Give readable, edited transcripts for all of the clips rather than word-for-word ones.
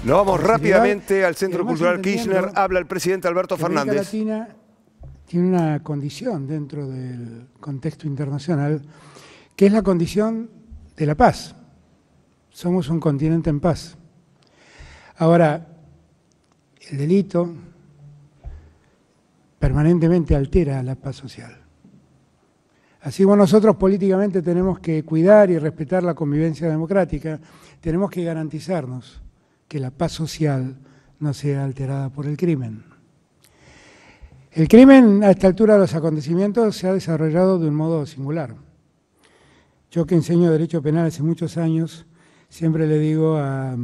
Nos vamos rápidamente al Centro Además, Cultural Kirchner. Habla el presidente Alberto Fernández. América Latina tiene una condición dentro del contexto internacional, que es la condición de la paz. Somos un continente en paz. Ahora, el delito permanentemente altera la paz social. Así como nosotros políticamente tenemos que cuidar y respetar la convivencia democrática, tenemos que garantizarnos que la paz social no sea alterada por el crimen. El crimen, a esta altura de los acontecimientos, se ha desarrollado de un modo singular. Yo, que enseño Derecho Penal hace muchos años, siempre le digo a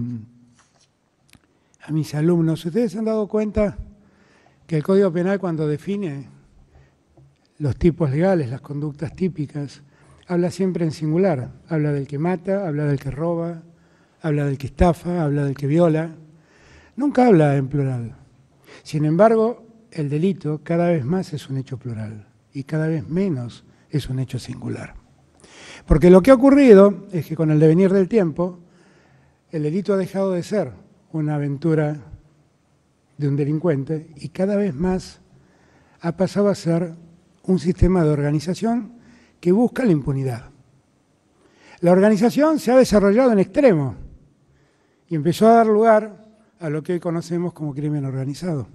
mis alumnos, ¿ustedes se han dado cuenta que el Código Penal, cuando define los tipos legales, las conductas típicas, habla siempre en singular? Habla del que mata, habla del que roba, habla del que estafa, habla del que viola. Nunca habla en plural. Sin embargo, el delito cada vez más es un hecho plural y cada vez menos es un hecho singular. Porque lo que ha ocurrido es que con el devenir del tiempo, el delito ha dejado de ser una aventura de un delincuente y cada vez más ha pasado a ser un sistema de organización que busca la impunidad. La organización se ha desarrollado en extremo y empezó a dar lugar a lo que hoy conocemos como crimen organizado,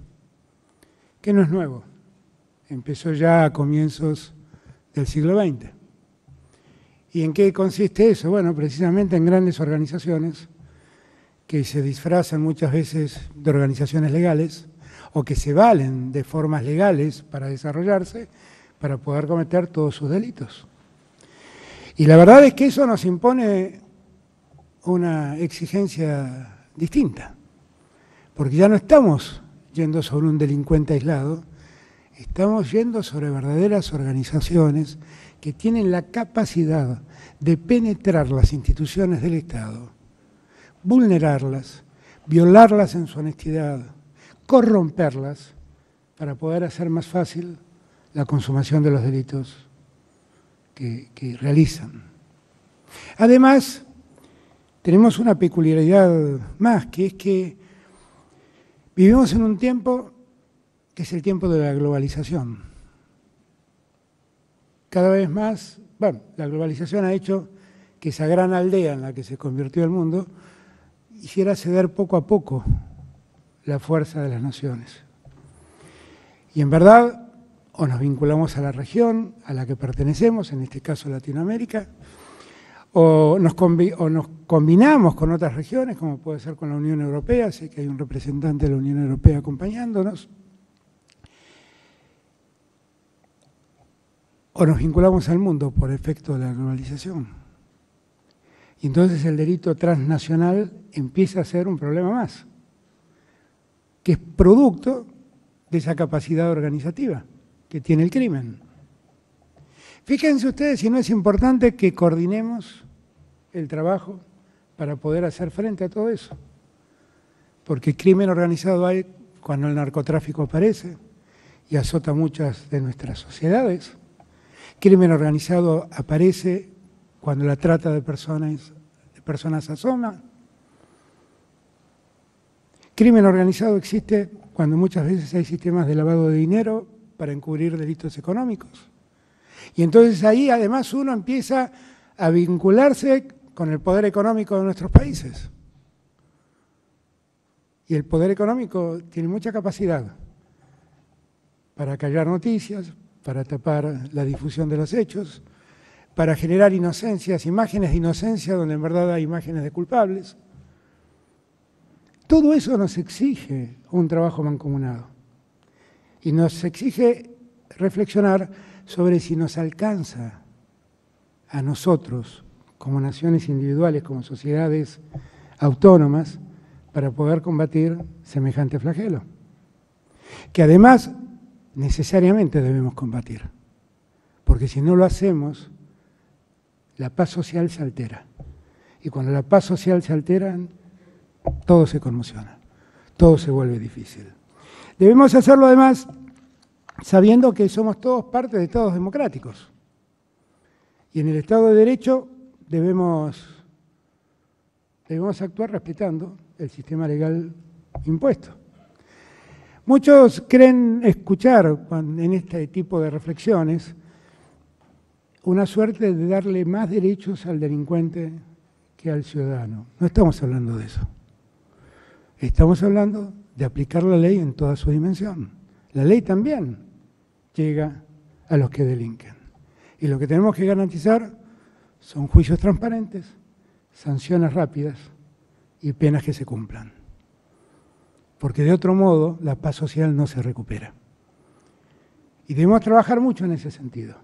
que no es nuevo, empezó ya a comienzos del siglo XX. ¿Y en qué consiste eso? Bueno, precisamente en grandes organizaciones que se disfrazan muchas veces de organizaciones legales o que se valen de formas legales para desarrollarse, para poder cometer todos sus delitos. Y la verdad es que eso nos impone una exigencia distinta, porque ya no estamos yendo sobre un delincuente aislado, estamos yendo sobre verdaderas organizaciones que tienen la capacidad de penetrar las instituciones del Estado, vulnerarlas, violarlas en su honestidad, corromperlas para poder hacer más fácil la consumación de los delitos que realizan. Además, tenemos una peculiaridad más, que es que vivimos en un tiempo que es el tiempo de la globalización. Cada vez más, bueno, la globalización ha hecho que esa gran aldea en la que se convirtió el mundo hiciera ceder poco a poco la fuerza de las naciones. Y en verdad, o nos vinculamos a la región a la que pertenecemos, en este caso Latinoamérica, o nos combinamos con otras regiones, como puede ser con la Unión Europea, sé que hay un representante de la Unión Europea acompañándonos, o nos vinculamos al mundo por efecto de la globalización. Y entonces el delito transnacional empieza a ser un problema más, que es producto de esa capacidad organizativa que tiene el crimen. Fíjense ustedes si no es importante que coordinemos el trabajo para poder hacer frente a todo eso. Porque crimen organizado hay cuando el narcotráfico aparece y azota muchas de nuestras sociedades. Crimen organizado aparece cuando la trata de personas asoma. Crimen organizado existe cuando muchas veces hay sistemas de lavado de dinero para encubrir delitos económicos. Y entonces ahí además uno empieza a vincularse con el poder económico de nuestros países. Y el poder económico tiene mucha capacidad para callar noticias, para tapar la difusión de los hechos, para generar inocencias, imágenes de inocencia donde en verdad hay imágenes de culpables. Todo eso nos exige un trabajo mancomunado y nos exige reflexionar sobre si nos alcanza a nosotros, como naciones individuales, como sociedades autónomas, para poder combatir semejante flagelo, que además necesariamente debemos combatir, porque si no lo hacemos, la paz social se altera. Y cuando la paz social se altera, todo se conmociona, todo se vuelve difícil. Debemos hacerlo además sabiendo que somos todos parte de estados democráticos. Y en el Estado de Derecho debemos debemos actuar respetando el sistema legal impuesto. Muchos creen escuchar en este tipo de reflexiones una suerte de darle más derechos al delincuente que al ciudadano. No estamos hablando de eso. Estamos hablando de aplicar la ley en toda su dimensión. La ley también llega a los que delinquen. Y lo que tenemos que garantizar son juicios transparentes, sanciones rápidas y penas que se cumplan. Porque de otro modo la paz social no se recupera. Y debemos trabajar mucho en ese sentido.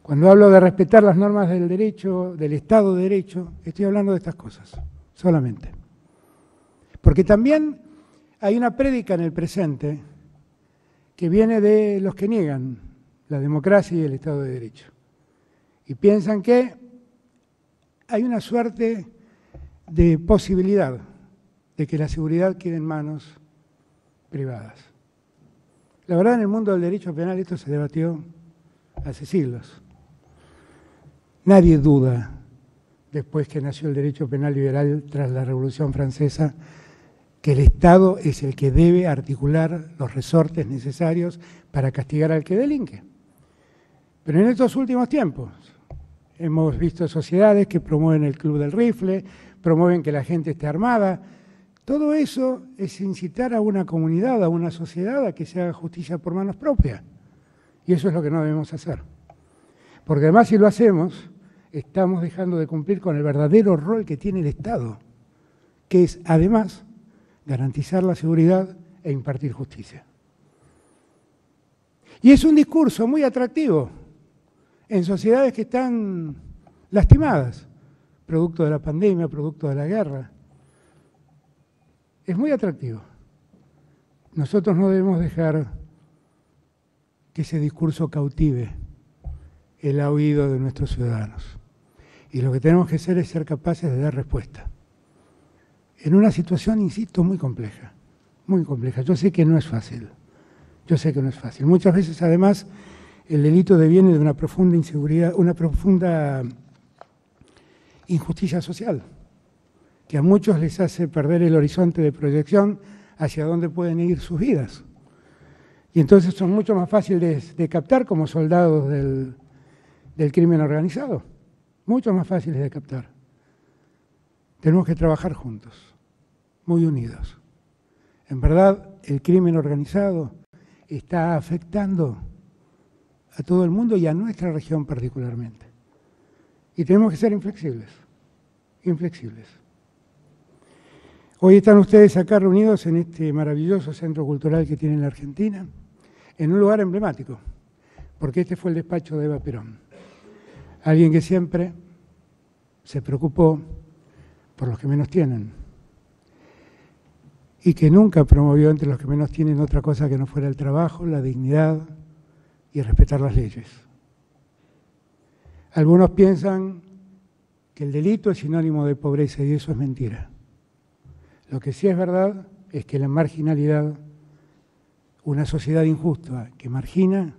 Cuando hablo de respetar las normas del derecho, del Estado de Derecho, estoy hablando de estas cosas, solamente. Porque también hay una prédica en el presente que viene de los que niegan la democracia y el Estado de Derecho. Y piensan que hay una suerte de posibilidad de que la seguridad quede en manos privadas. La verdad, en el mundo del derecho penal esto se debatió hace siglos. Nadie duda, después que nació el derecho penal liberal tras la Revolución Francesa, que el Estado es el que debe articular los resortes necesarios para castigar al que delinque. Pero en estos últimos tiempos hemos visto sociedades que promueven el club del rifle, promueven que la gente esté armada. Todo eso es incitar a una comunidad, a una sociedad a que se haga justicia por manos propias. Y eso es lo que no debemos hacer. Porque además, si lo hacemos, estamos dejando de cumplir con el verdadero rol que tiene el Estado, que es, además, garantizar la seguridad e impartir justicia. Y es un discurso muy atractivo en sociedades que están lastimadas, producto de la pandemia, producto de la guerra. Es muy atractivo. Nosotros no debemos dejar que ese discurso cautive el oído de nuestros ciudadanos. Y lo que tenemos que hacer es ser capaces de dar respuesta. En una situación, insisto, muy compleja, muy compleja. Yo sé que no es fácil, yo sé que no es fácil. Muchas veces, además, el delito deviene de una profunda inseguridad, una profunda injusticia social, que a muchos les hace perder el horizonte de proyección hacia dónde pueden ir sus vidas. Y entonces son mucho más fáciles de captar como soldados del crimen organizado, mucho más fáciles de captar. Tenemos que trabajar juntos, muy unidos. En verdad, el crimen organizado está afectando a todo el mundo y a nuestra región particularmente. Y tenemos que ser inflexibles, inflexibles. Hoy están ustedes acá reunidos en este maravilloso centro cultural que tiene la Argentina, en un lugar emblemático, porque este fue el despacho de Eva Perón. Alguien que siempre se preocupó por los que menos tienen y que nunca promovió entre los que menos tienen otra cosa que no fuera el trabajo, la dignidad y respetar las leyes. Algunos piensan que el delito es sinónimo de pobreza y eso es mentira. Lo que sí es verdad es que la marginalidad, una sociedad injusta que margina,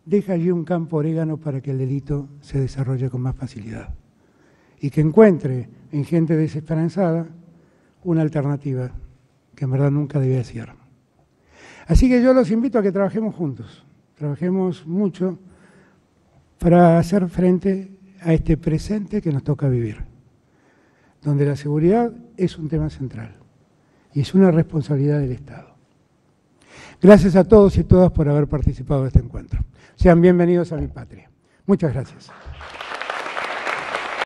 deja allí un campo orégano para que el delito se desarrolle con más facilidad y que encuentre en gente desesperanzada una alternativa que en verdad nunca debía ser. Así que yo los invito a que trabajemos juntos, trabajemos mucho para hacer frente a este presente que nos toca vivir, donde la seguridad es un tema central y es una responsabilidad del Estado. Gracias a todos y todas por haber participado de este encuentro. Sean bienvenidos a mi patria. Muchas gracias.